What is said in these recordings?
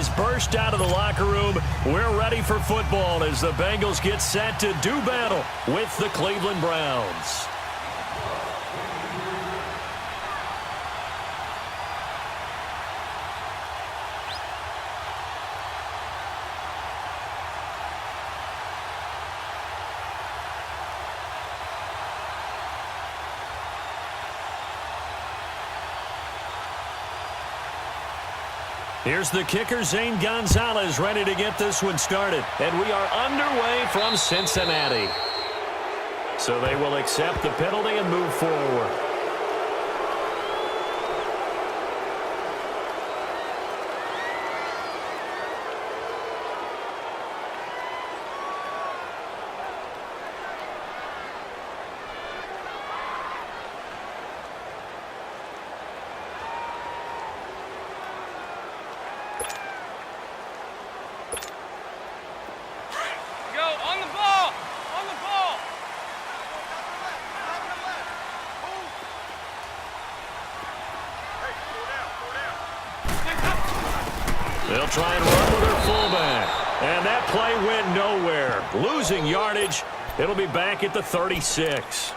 has burst out of the locker room. We're ready for football as the Bengals get set to do battle with the Cleveland Browns. Here's the kicker, Zane Gonzalez, ready to get this one started. And we are underway from Cincinnati. So they will accept the penalty and move forward. They'll try and run with their fullback. And that play went nowhere. Losing yardage. It'll be back at the 36.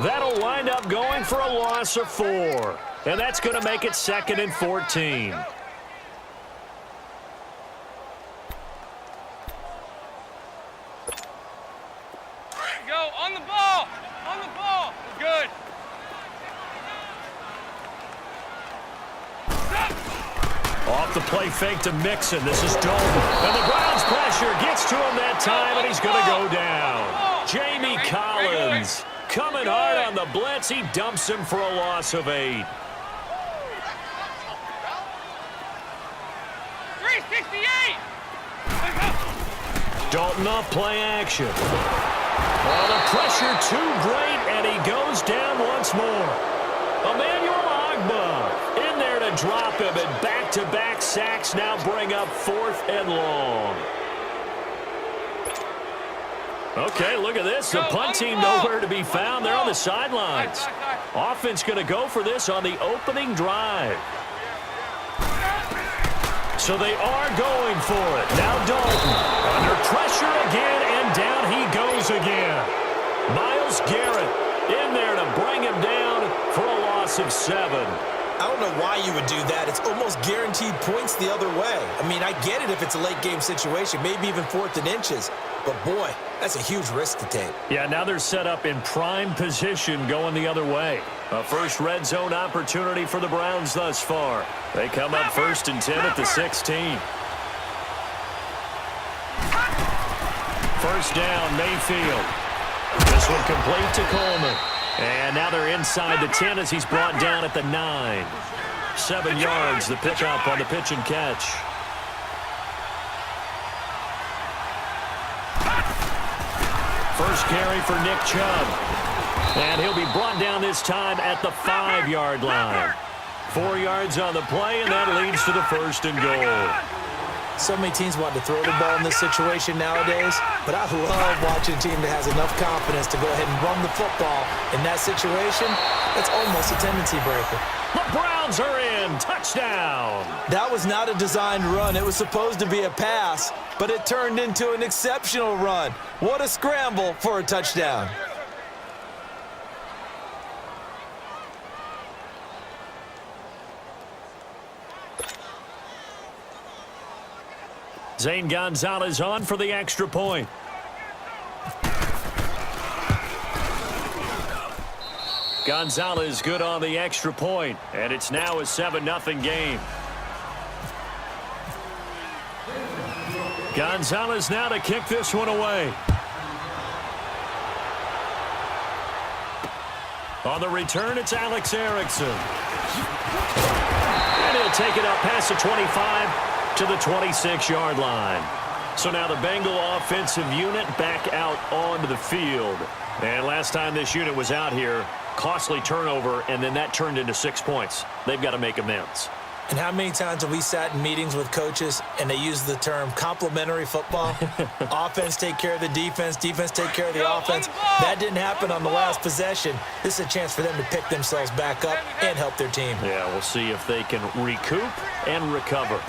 That'll wind up going for a loss of 4. And that's going to make it 2nd and 14. Go on the ball. On the ball. Good. Off the play fake to Mixon. This is Dalton. And the Browns pressure gets to him that time, and he's going to go down. Jamie Collins coming hard on the blitz. He dumps him for a loss of 8. 368. Dalton off play action. Oh, the pressure too great, and he goes down once more. Emmanuel Ogbah in there to drop him, and back-to-back sacks now bring up 4th and long. Okay, look at this. The punt team nowhere to be found. They're on the sidelines. Offense going to go for this on the opening drive. So they are going for it. Now Dalton under pressure again, and down he goes again. Myles Garrett in there to bring him down for a loss of 7. I don't know why you would do that. It's almost guaranteed points the other way. I mean, I get it if it's a late-game situation, maybe even 4th and inches. But, boy, that's a huge risk to take. Yeah, now they're set up in prime position going the other way. A first red zone opportunity for the Browns thus far. They come up 1st and 10 at the 16. First down, Mayfield. This one complete to Coleman. And now they're inside the 10 as he's brought down at the 9. 7 yards, the pickup on the pitch and catch. First carry for Nick Chubb. And he'll be brought down this time at the 5-yard line. 4 yards on the play, and that leads to the 1st and goal. So many teams want to throw the ball in this situation nowadays, but I love watching a team that has enough confidence to go ahead and run the football. In that situation, it's almost a tendency breaker. The Browns are in. Touchdown. That was not a designed run. It was supposed to be a pass, but it turned into an exceptional run. What a scramble for a touchdown. Zane Gonzalez on for the extra point. Gonzalez good on the extra point, and it's now a 7-0 game. Gonzalez now to kick this one away. On the return, it's Alex Erickson. And he'll take it up past the 25 to the 26-yard line. So now the Bengal offensive unit back out onto the field. And last time this unit was out here, costly turnover, and then that turned into 6 points. They've got to make amends. And how many times have we sat in meetings with coaches and they use the term complementary football? Offense take care of the defense, defense take care of the offense. That didn't happen on the last possession. This is a chance for them to pick themselves back up and help their team. Yeah, we'll see if they can recoup and recover.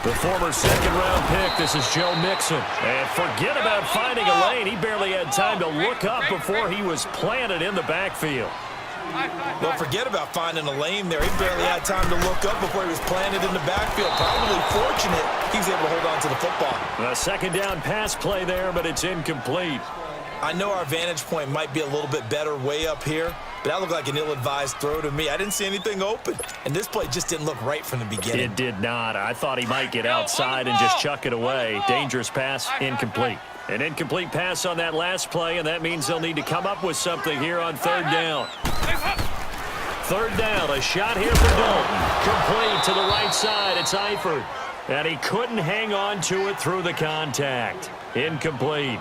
The former second-round pick, this is Joe Mixon. And forget about finding a lane. He barely had time to look up before he was planted in the backfield. Well, forget about finding a lane there. He barely had time to look up before he was planted in the backfield. Probably fortunate he was able to hold on to the football. A second down pass play there, but it's incomplete. I know our vantage point might be a little bit better way up here, but that looked like an ill-advised throw to me. I didn't see anything open, and this play just didn't look right from the beginning. It did not. I thought he might get outside and just chuck it away. Dangerous pass, incomplete. An incomplete pass on that last play, and that means they'll need to come up with something here on third down. Third down, a shot here for Dalton. Complete to the right side. It's Eifert. And he couldn't hang on to it through the contact. Incomplete.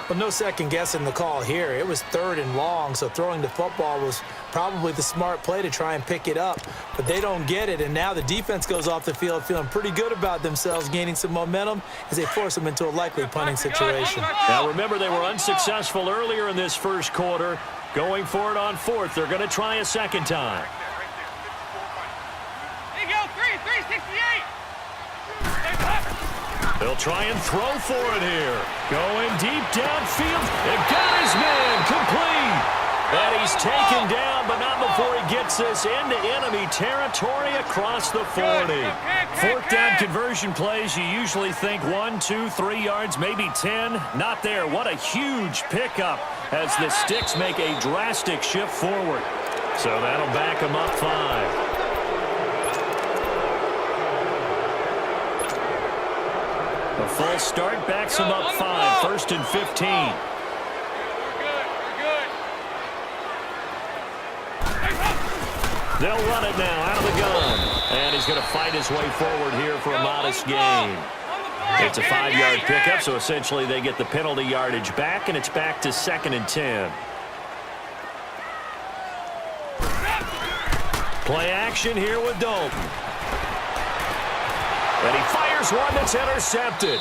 Well, no second guessing the call here. It was third and long, so throwing the football was probably the smart play to try and pick it up. But they don't get it, and now the defense goes off the field feeling pretty good about themselves, gaining some momentum as they force them into a likely punting situation. Now, remember, they were unsuccessful earlier in this first quarter. Going for it on fourth. They're going to try a second time. Here you go, 368. They'll try and throw for it here. Going deep downfield. It got his man complete. And he's taken down, but not before he gets this into enemy territory across the 40. Fourth down conversion plays, you usually think 1, 2, 3 yards, maybe 10. Not there. What a huge pickup as the Sticks make a drastic shift forward. So that'll back them up 5. A false start backs them up 5. First and 15. They'll run it now out of the gun. And he's going to fight his way forward here for a modest gain. It's a 5-yard pickup, so essentially they get the penalty yardage back, and it's back to 2nd and 10. Play action here with Dalton. And he fires one that's intercepted.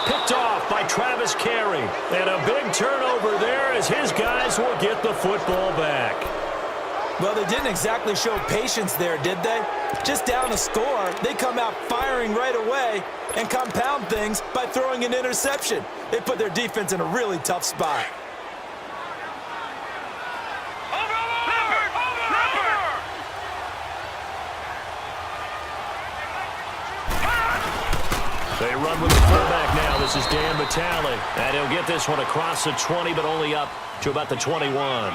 Picked off by Travis Carey. And a big turnover there as his guys will get the football back. Well, they didn't exactly show patience there, did they? Just down a score, they come out firing right away and compound things by throwing an interception. They put their defense in a really tough spot. They run with the fullback now. This is Dan Vitale. And he'll get this one across the 20, but only up to about the 21.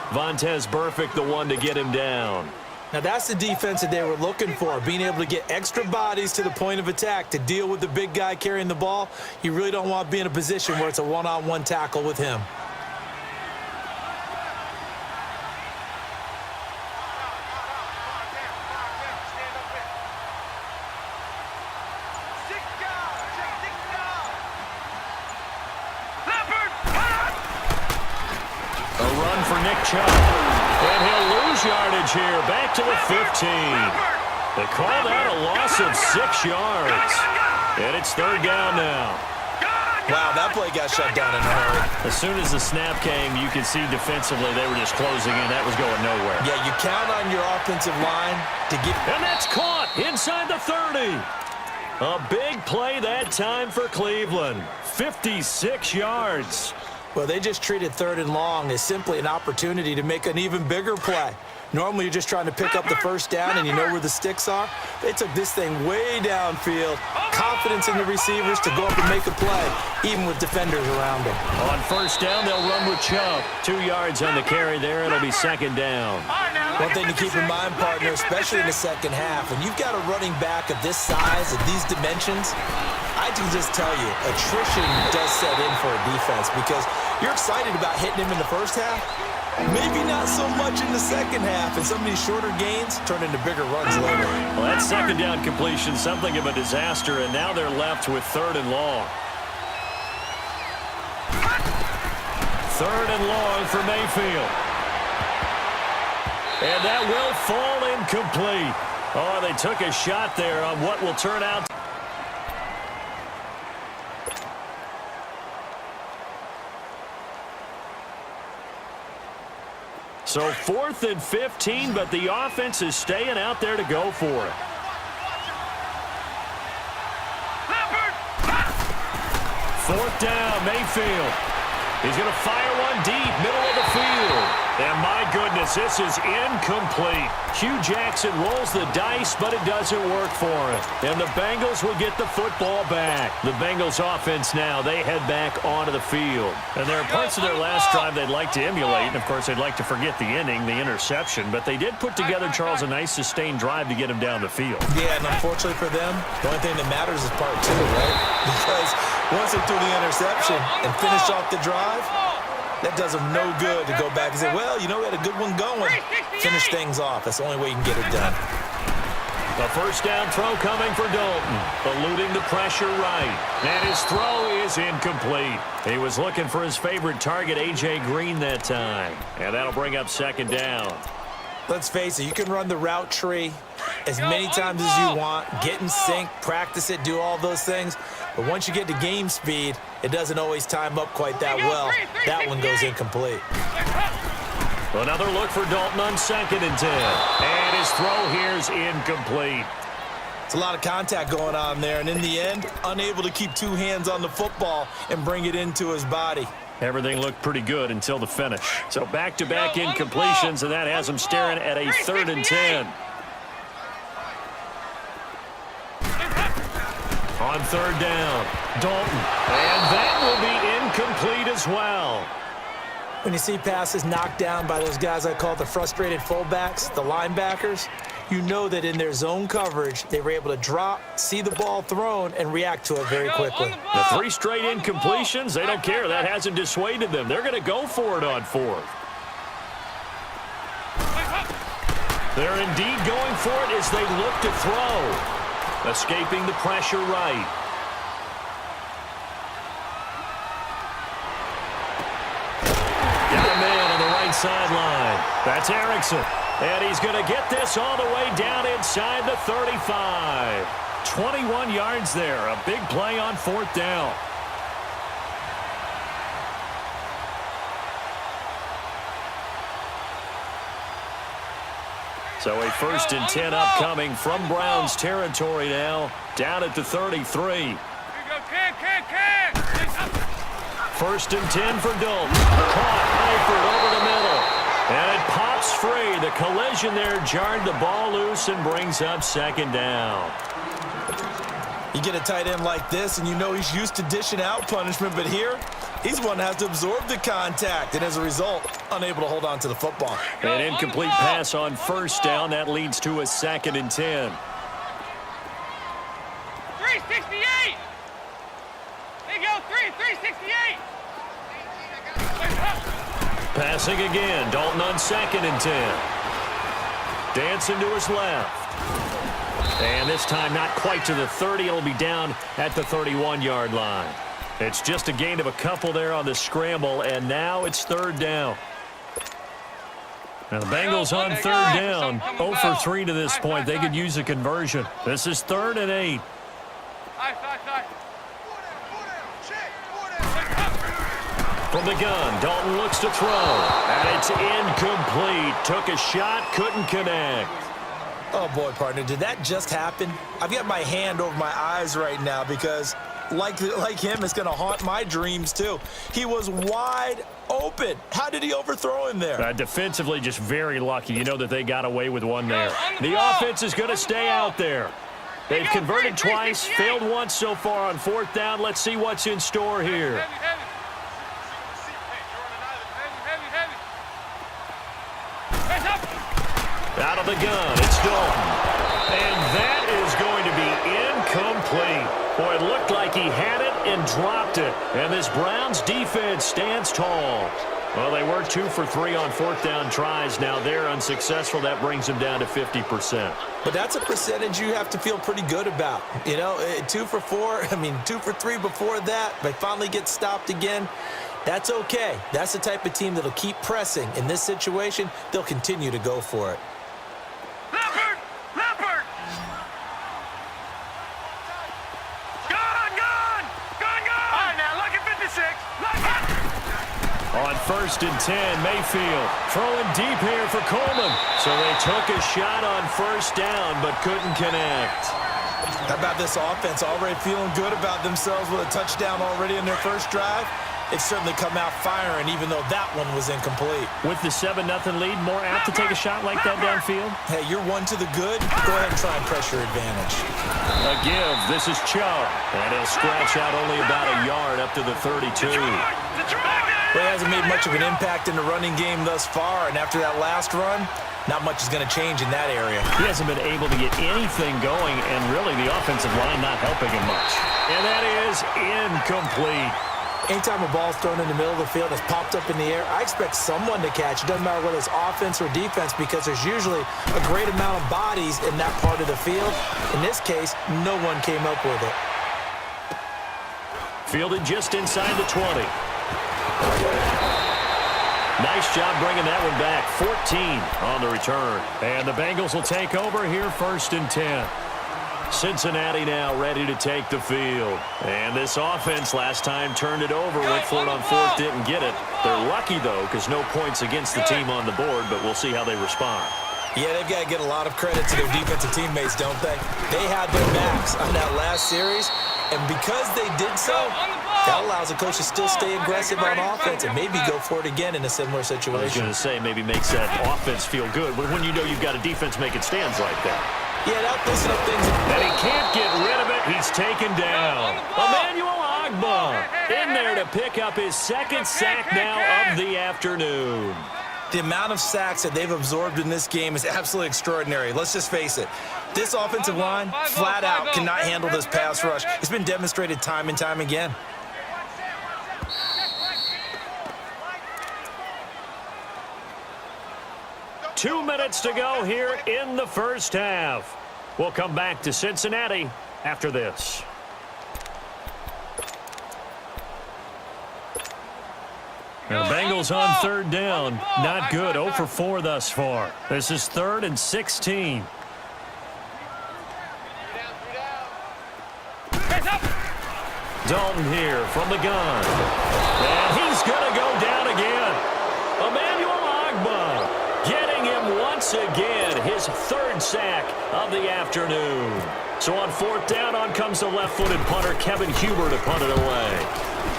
Vontaze Burfict, the one to get him down. Now that's the defense that they were looking for, being able to get extra bodies to the point of attack to deal with the big guy carrying the ball. You really don't want to be in a position where it's a one-on-one tackle with him. Chubb. And he'll lose yardage here. Back to the 15. They call that a loss of 6 yards. And it's third down now. Wow, that play got shut down in a hurry. As soon as the snap came, you could see defensively they were just closing in. That was going nowhere. Yeah, you count on your offensive line to get... And that's caught inside the 30. A big play that time for Cleveland. 56 yards. Well, they just treated third and long as simply an opportunity to make an even bigger play. Normally, you're just trying to pick up the first down and you know where the sticks are. They took this thing way downfield. Confidence in the receivers to go up and make a play, even with defenders around them. On first down, they'll run with Chubb. 2 yards on the carry there. It'll be second down. One thing to keep in mind, partner, especially in the second half, when you've got a running back of this size, of these dimensions, I can just tell you, attrition does set in for a defense because you're excited about hitting him in the first half. Maybe not so much in the second half, and some of these shorter gains turn into bigger runs later. Well, that second down completion, something of a disaster, and now they're left with third and long. Third and long for Mayfield. And that will fall incomplete. Oh, they took a shot there on what will turn out. So 4th and 15, but the offense is staying out there to go for it. 4th down, Mayfield. He's going to fire one deep, middle of the field. And my goodness, this is incomplete. Hugh Jackson rolls the dice, but it doesn't work for him. And the Bengals will get the football back. The Bengals offense now, they head back onto the field. And there are parts of their last drive they'd like to emulate. And, of course, they'd like to forget the inning, the interception. But they did put together, Charles, a nice sustained drive to get him down the field. Yeah, and unfortunately for them, the only thing that matters is part 2, right? Because once they threw the interception and finished off the drive, that does them no good to go back and say, well, you know, we had a good one going. Finish things off. That's the only way you can get it done. The 1st down throw coming for Dalton, eluding the pressure right. And his throw is incomplete. He was looking for his favorite target, A.J. Green, that time. And that'll bring up 2nd down. Let's face it, you can run the route tree as many times as you want, get in sync, practice it, do all those things. But once you get to game speed, it doesn't always time up quite that well. That one goes incomplete. Another look for Dalton on 2nd and 10. And his throw here is incomplete. It's a lot of contact going on there, and in the end, unable to keep 2 hands on the football and bring it into his body. Everything looked pretty good until the finish. So back-to-back incompletions, and that has him staring at a 3rd and 10. On 3rd down, Dalton. And that will be incomplete as well. When you see passes knocked down by those guys I call the frustrated fullbacks, the linebackers, you know that in their zone coverage, they were able to drop, see the ball thrown, and react to it very quickly. The 3 straight incompletions, they don't care. That hasn't dissuaded them. They're going to go for it on 4th. They're indeed going for it as they look to throw. Escaping the pressure right. Got a man on the right sideline. That's Erickson. And he's going to get this all the way down inside the 35. 21 yards there. A big play on 4th down. So a 1st and 10 upcoming from Browns territory now. Down at the 33. 1st and 10 for Dalton. Caught Eifert over the middle. And it pops free. The collision there jarred the ball loose and brings up 2nd down. You get a tight end like this, and you know he's used to dishing out punishment, but here, he's one that has to absorb the contact, and as a result, unable to hold on to the football. An incomplete pass on 1st down. That leads to a 2nd and 10. 368. There you go, 368. Passing again. Dalton on 2nd and 10. Dancing to his left. And this time not quite to the 30. It'll be down at the 31-yard line. It's just a gain of a couple there on the scramble, and now it's 3rd down. Now the Bengals on 3rd down. 0 for 3 to this point. They could use a conversion. This is 3rd and 8. From the gun, Dalton looks to throw. And it's incomplete. Took a shot, couldn't connect. Oh, boy, partner, did that just happen? I've got my hand over my eyes right now because, like him, it's going to haunt my dreams, too. He was wide open. How did he overthrow him there? Defensively, just very lucky. You know that they got away with one there. The offense is going to stay out there. They've converted twice, failed once so far on 4th down. Let's see what's in store here. Out of the gun, it's Dalton. And that is going to be incomplete. Boy, it looked like he had it and dropped it. And this Browns defense stands tall. Well, they were 2 for 3 on 4th down tries. Now they're unsuccessful. That brings them down to 50%. But that's a percentage you have to feel pretty good about. You know, 2 for 4, 2 for 3 before that. They finally get stopped again. That's okay. That's the type of team that'll keep pressing. In this situation, they'll continue to go for it. On 1st and 10, Mayfield throwing deep here for Coleman. So they took a shot on 1st down but couldn't connect. How about this offense already feeling good about themselves with a touchdown already in their first drive? It's certainly come out firing, even though that one was incomplete. With the 7-0 lead, more apt to take a shot like that downfield? Hey, you're one to the good. Go ahead and try and press your advantage. A give. This is Chubb. And he'll scratch out only about a yard up to the 32. Well, he hasn't made much of an impact in the running game thus far, and after that last run, not much is going to change in that area. He hasn't been able to get anything going, and really the offensive line not helping him much. And that is incomplete. Anytime a ball's thrown in the middle of the field and it's popped up in the air, I expect someone to catch. It doesn't matter whether it's offense or defense, because there's usually a great amount of bodies in that part of the field. In this case, no one came up with it. Fielded just inside the 20. Nice job bringing that one back. 14 on the return. And the Bengals will take over here, 1st and 10. Cincinnati now ready to take the field. And this offense last time turned it over, went for it on 4th, didn't get it. They're lucky, though, because no points against the team on the board, but we'll see how they respond. Yeah, they've got to get a lot of credit to their defensive teammates, don't they? They had their backs on that last series, and because they did so, that allows the coach to still stay aggressive on offense and maybe go for it again in a similar situation. I was going to say, maybe makes that offense feel good, but when you know you've got a defense making stands like that. Yeah, that listen up things. And he can't get rid of it. He's taken down. Emmanuel Ogbah in there to pick up his 2nd sack now of the afternoon. The amount of sacks that they've absorbed in this game is absolutely extraordinary. Let's just face it. This offensive line, flat out, cannot handle this pass rush. It's been demonstrated time and time again. Two minutes to go here in the first half. We'll come back to Cincinnati after this. The Bengals on 3rd down. Not good. 0 for 4 thus far. This is 3rd and 16. Dalton here from the gun. And he's going to go down again. Emmanuel Ogbah getting him once again, his 3rd sack of the afternoon. So on 4th down, on comes the left-footed punter, Kevin Huber, to punt it away.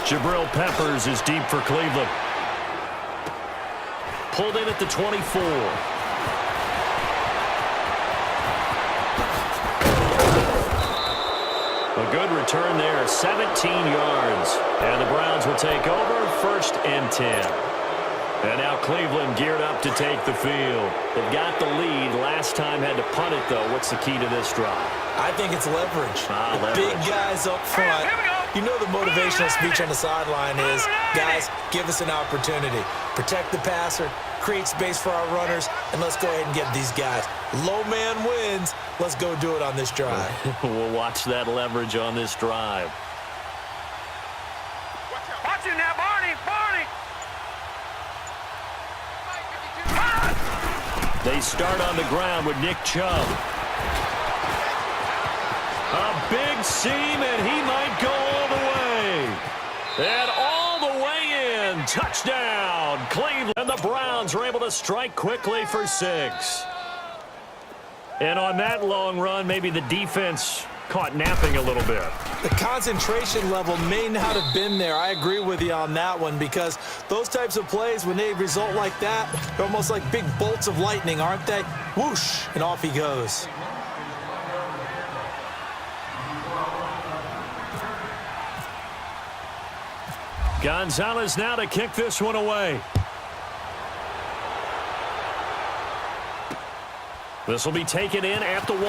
Jabril Peppers is deep for Cleveland. Pulled in at the 24. A good return there, 17 yards. And the Browns will take over, 1st and 10. And now Cleveland geared up to take the field. They've got the lead. Last time had to punt it, though. What's the key to this drive? I think it's leverage. Leverage. Big guys up front. You know the motivational speech on the sideline is, guys, give us an opportunity. Protect the passer, create space for our runners, and let's go ahead and get these guys. Low man wins. Let's go do it on this drive. We'll watch that leverage on this drive. Watch it now, Barney! They start on the ground with Nick Chubb. A big seam, and he might go all the way. And all the way in. Touchdown, Cleveland. And the Browns are able to strike quickly for 6. And on that long run, maybe the defense caught napping a little bit. The concentration level may not have been there. I agree with you on that one, because those types of plays, when they result like that, they're almost like big bolts of lightning, aren't they? Whoosh, and off he goes. Gonzalez now to kick this one away. This will be taken in at the 1.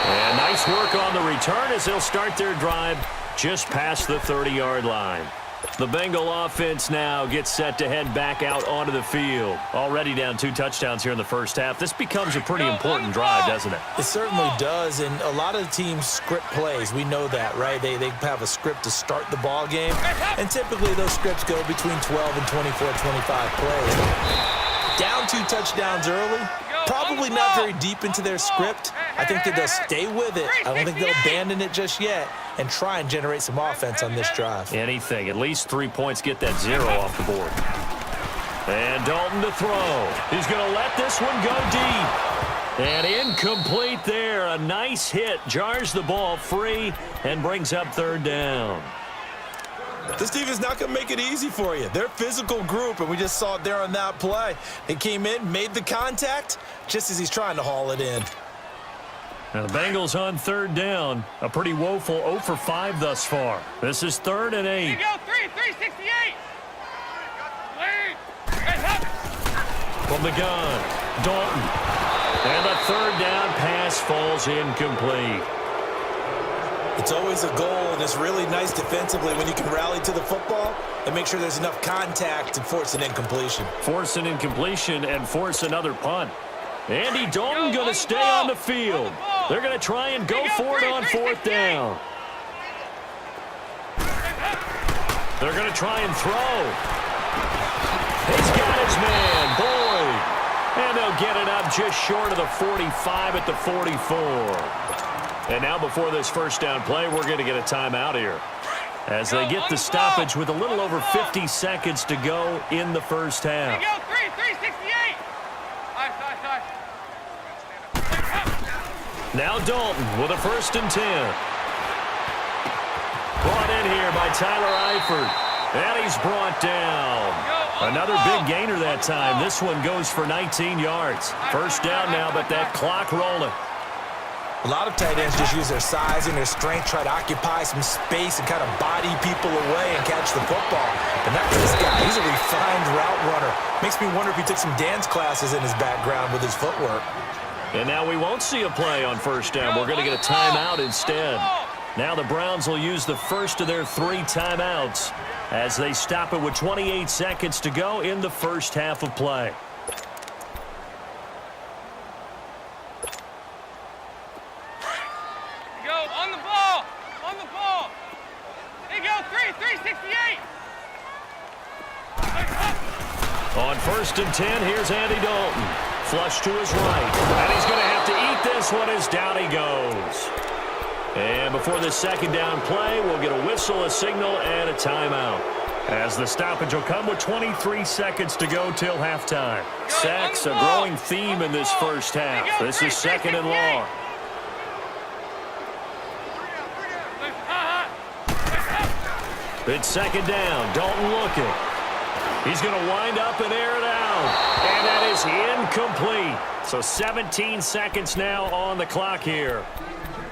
And nice work on the return as they'll start their drive just past the 30-yard line. The Bengal offense now gets set to head back out onto the field. Already down 2 touchdowns here in the first half. This becomes a pretty important drive, doesn't it? It certainly does, and a lot of teams script plays. We know that, right? They have a script to start the ball game, and typically those scripts go between 12 and 24, 25 plays. Down 2 touchdowns early, probably not very deep into their script. I think that they'll stay with it. I don't think they'll abandon it just yet and try and generate some offense on this drive. Anything. At least 3 points, get that 0 off the board. And Dalton to throw. He's going to let this one go deep. And incomplete there. A nice hit. Jars the ball free and brings up third down. This defense is not going to make it easy for you. They're a physical group, and we just saw it there on that play. They came in, made the contact, just as he's trying to haul it in. Now the Bengals on third down. A pretty woeful 0 for 5 thus far. This is 3rd and 8. Here you go, 368. From the gun, Dalton. And the third down pass falls incomplete. It's always a goal, and it's really nice defensively when you can rally to the football and make sure there's enough contact to force an incompletion. Force an incompletion and force another punt. Andy Dalton going to stay on the field. They're going to try and go for it on 4th down. They're going to try and throw. He's got his man, Boyd. And they'll get it up just short of the 45 at the 44. And now before this first down play, we're going to get a timeout here, as they get the stoppage with a little over 50 seconds to go in the first half. Here you go, 368. Now Dalton with a 1st and 10. Brought in here by Tyler Eifert. And he's brought down. Another big gainer that time. This one goes for 19 yards. First down now, but that clock rolling. A lot of tight ends just use their size and their strength, try to occupy some space and kind of body people away and catch the football. But not this guy. He's a refined route runner. Makes me wonder if he took some dance classes in his background with his footwork. And now we won't see a play on first down. We're going to get a timeout instead. Now the Browns will use the first of their 3 timeouts as they stop it with 28 seconds to go in the first half of play. Go, on the ball. On the ball. Here you go, 368. On 1st and 10, here's Andy Dalton. Flush to his right. And he's going to have to eat this one as down he goes. And before this second down play, we'll get a whistle, a signal, and a timeout, as the stoppage will come with 23 seconds to go till halftime. Sacks, a growing theme in this first half. This is 2nd and long. It's 2nd down. Dalton looking. He's going to wind up and air it out. And that is incomplete. So 17 seconds now on the clock here.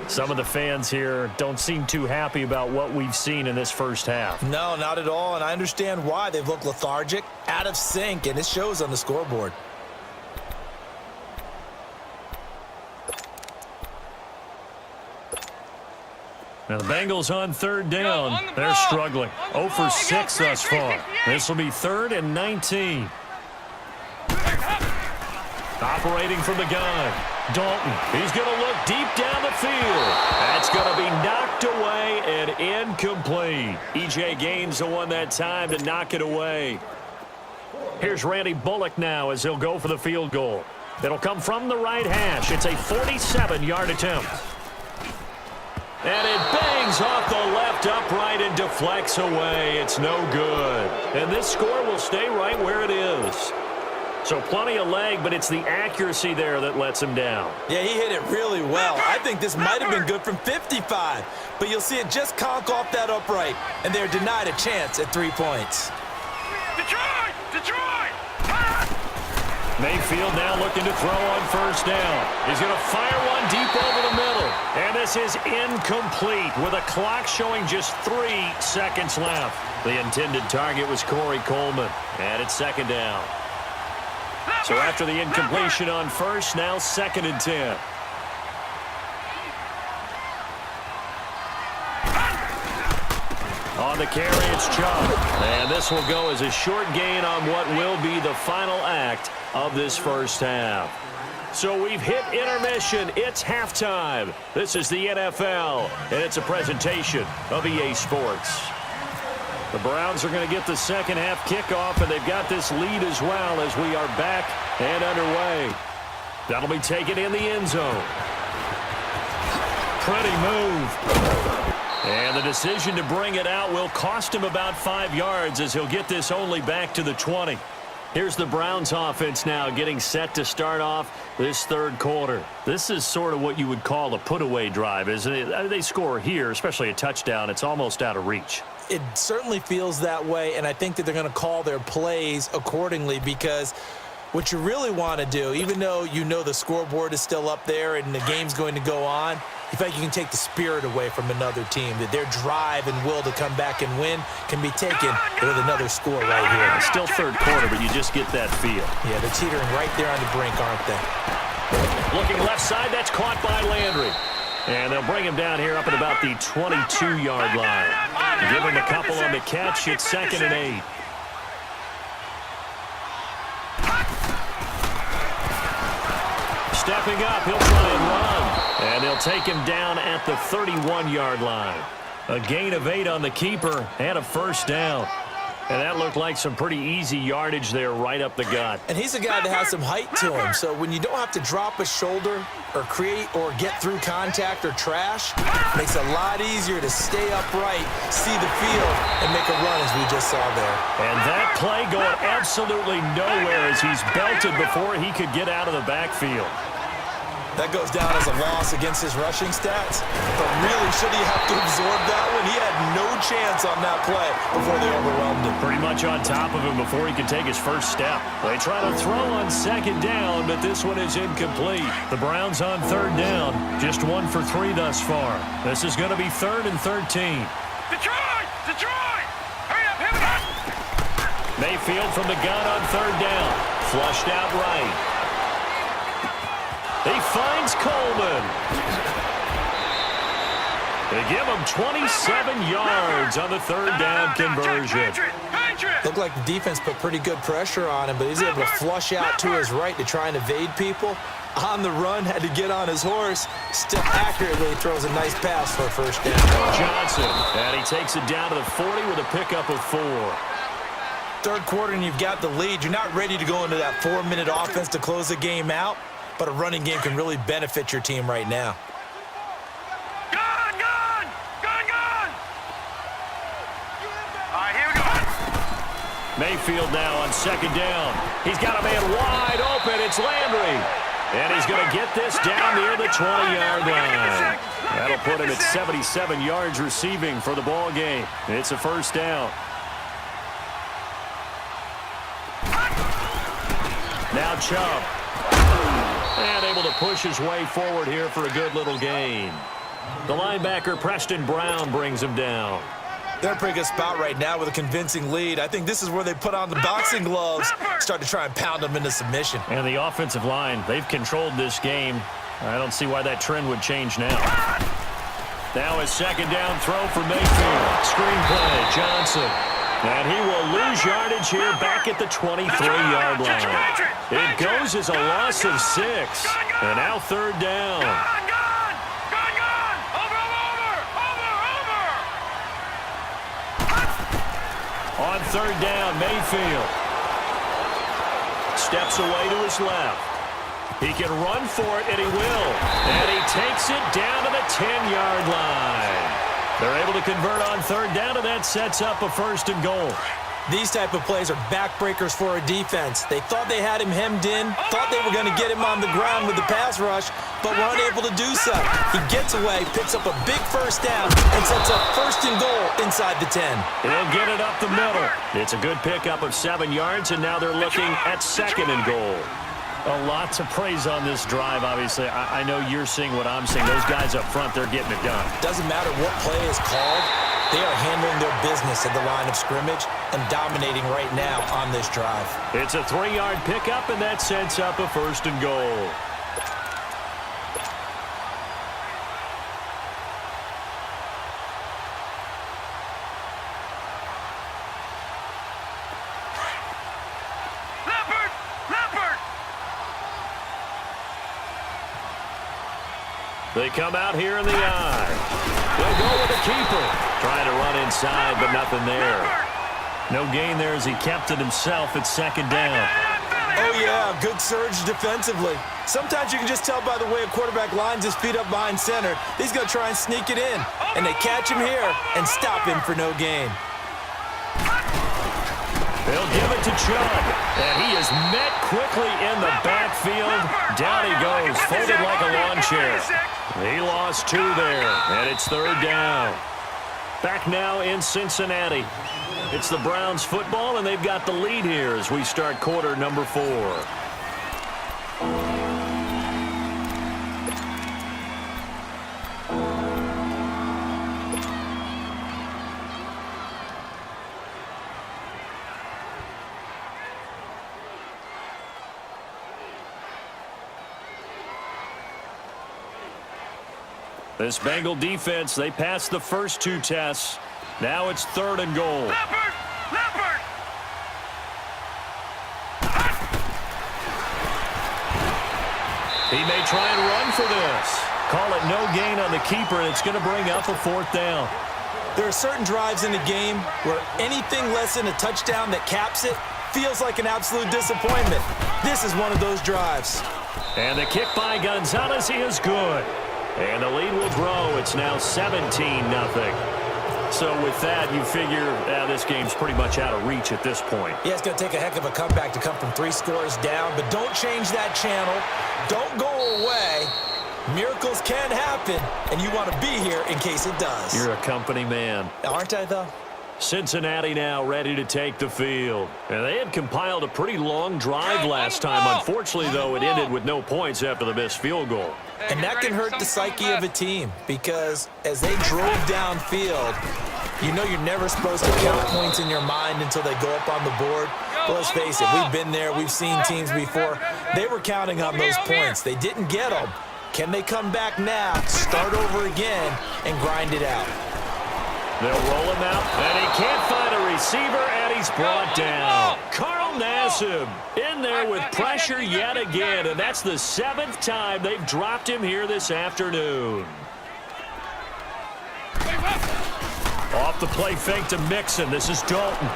Some of the fans here don't seem too happy about what we've seen in this first half. No, not at all, and I understand why. They've looked lethargic, out of sync, and it shows on the scoreboard. Now the Bengals on 3rd down. They're struggling. 0 for 6 thus far. This will be 3rd and 19. Operating from the gun, Dalton. He's going to look deep down the field. That's going to be knocked away and incomplete. E.J. Gaines the one that time to knock it away. Here's Randy Bullock now as he'll go for the field goal. It'll come from the right hash. It's a 47-yard attempt. And it bangs off the left upright and deflects away. It's no good. And this score will stay right where it is. So plenty of leg, but it's the accuracy there that lets him down. Yeah, he hit it really well. I think this might have been good from 55. But you'll see it just conk off that upright, and they're denied a chance at 3 points. Detroit! Detroit! Mayfield now looking to throw on first down. He's going to fire one deep over the middle. And this is incomplete with a clock showing just 3 seconds left. The intended target was Corey Coleman. And it's 2nd down. So after the incompletion on first, now 2nd and 10. On the carry, it's Chubb. And this will go as a short gain on what will be the final act of this first half. So we've hit intermission. It's halftime. This is the NFL, and it's a presentation of EA Sports. The Browns are going to get the second half kickoff, and they've got this lead as well as we are back and underway. That'll be taken in the end zone. Pretty move. And the decision to bring it out will cost him about 5 yards as he'll get this only back to the 20. Here's the Browns offense now getting set to start off this third quarter. This is sort of what you would call a put-away drive, isn't it? They score here, especially a touchdown. It's almost out of reach. It certainly feels that way, and I think that they're going to call their plays accordingly because what you really want to do, even though you know the scoreboard is still up there and the game's going to go on, you think you can take the spirit away from another team, that their drive and will to come back and win can be taken with another score right here. It's still third quarter, but you just get that feel. Yeah, they're teetering right there on the brink, aren't they? Looking left side, that's caught by Landry. And they'll bring him down here up at about the 22-yard line. Give him a couple on the catch. It's 2nd and 8. Stepping up, he'll try and run. And they'll take him down at the 31-yard line. A gain of 8 on the keeper and a first down. And that looked like some pretty easy yardage there right up the gut. And he's a guy that has some height to him. So when you don't have to drop a shoulder or create or get through contact or trash, it makes it a lot easier to stay upright, see the field, and make a run as we just saw there. And that play going absolutely nowhere as he's belted before he could get out of the backfield. That goes down as a loss against his rushing stats. But really, should he have to absorb that one? He had no chance on that play before they overwhelmed him. Pretty much on top of him before he could take his first step. They try to throw on 2nd down, but this one is incomplete. The Browns on 3rd down, just 1 for 3 thus far. This is going to be 3rd and 13. Detroit! Detroit! Hurry up, hit it up! Mayfield from the gun on 3rd down. Flushed out right. He finds Coleman. They give him 27 yards on the 3rd down conversion. Looked like the defense put pretty good pressure on him, but he's able to flush out to his right to try and evade people. On the run, had to get on his horse. Still accurately throws a nice pass for a first down. Johnson, and he takes it down to the 40 with a pickup of 4. Third quarter and you've got the lead. You're not ready to go into that 4-minute offense to close the game out. But a running game can really benefit your team right now. Gone! Gone! Gone! Gone! All right, here we go. Mayfield now on 2nd down. He's got a man wide open. It's Landry. And he's going to get this down near the 20-yard line. That'll put him at 77 yards receiving for the ball game. It's a first down. Now Chubb. And able to push his way forward here for a good little gain. The linebacker, Preston Brown, brings him down. They're in a pretty good spot right now with a convincing lead. I think this is where they put on the boxing gloves, start to try and pound them into submission. And the offensive line, they've controlled this game. I don't see why that trend would change now. Now a 2nd down throw for Mayfield. Screenplay, Johnson. And he will lose yardage here back at the 23-yard line. It goes as a loss of 6. And now 3rd down. Gone! Gone! Gone! Gone! Over! On 3rd down, Mayfield steps away to his left. He can run for it, and he will. And he takes it down to the 10-yard line. They're able to convert on 3rd down, and that sets up a 1st and goal. These type of plays are backbreakers for a defense. They thought they had him hemmed in, thought they were going to get him on the ground with the pass rush, but were unable to do so. He gets away, picks up a big first down, and sets up 1st and goal inside the 10. They'll get it up the middle. It's a good pickup of 7 yards, and now they're looking at 2nd and goal. A lot to praise on this drive, obviously. I know you're seeing what I'm seeing. Those guys up front, they're getting it done. Doesn't matter what play is called. They are handling their business at the line of scrimmage and dominating right now on this drive. It's a 3-yard pickup, and that sets up a 1st and goal. They come out here in the eye. They'll go with the keeper. Trying to run inside, but nothing there. No gain there as he kept it himself at 2nd down. Oh, yeah, good surge defensively. Sometimes you can just tell by the way a quarterback lines his feet up behind center. He's going to try and sneak it in. And they catch him here and stop him for no gain. They'll give it to Chubb, and he is met quickly in the backfield. Down he goes, folded like a lawn chair. He lost 2 there, and it's 3rd down. Back now in Cincinnati. It's the Browns football, and they've got the lead here as we start quarter number 4. This Bengal defense, they passed the first 2 tests. Now it's 3rd and goal. Leopard! Leopard! He may try and run for this. Call it no gain on the keeper, and it's going to bring up a 4th down. There are certain drives in the game where anything less than a touchdown that caps it feels like an absolute disappointment. This is one of those drives. And the kick by Gonzalez, he is good. And the lead will grow. It's now 17-0. So with that, you figure this game's pretty much out of reach at this point. Yeah, it's going to take a heck of a comeback to come from 3 scores down, but don't change that channel. Don't go away. Miracles can happen, and you want to be here in case it does. You're a company man. Aren't I, though? Cincinnati now ready to take the field. And they had compiled a pretty long drive last time. Unfortunately, though, it ended with no points after the missed field goal. And that can hurt the psyche of a team because as they drove downfield, you know you're never supposed to count points in your mind until they go up on the board. But let's face it, we've been there. We've seen teams before. They were counting on those points. They didn't get them. Can they come back now, start over again, and grind it out? They'll roll him out, and he can't find a receiver, and he's brought down. Carl Nassib in there with pressure yet again, and that's the 7th time they've dropped him here this afternoon. Off the play fake to Mixon. This is Dalton.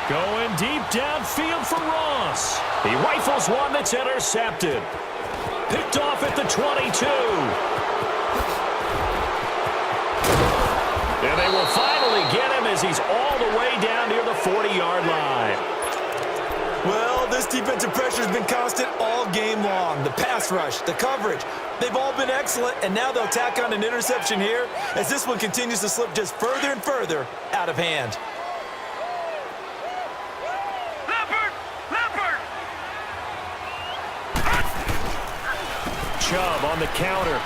Going deep downfield for Ross. He rifles one that's intercepted. Picked off at the 22. And they will finally get him as he's all the way down near the 40-yard line. Well, this defensive pressure has been constant all game long. The pass rush, the coverage, they've all been excellent, and now they'll tack on an interception here as this one continues to slip just further and further out of hand. Leopard! Leopard! Chubb on the counter.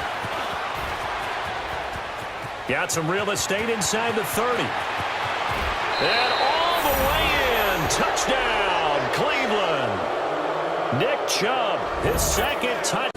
Got some real estate inside the 30. And all the way in. Touchdown, Cleveland. Nick Chubb, his 2nd touchdown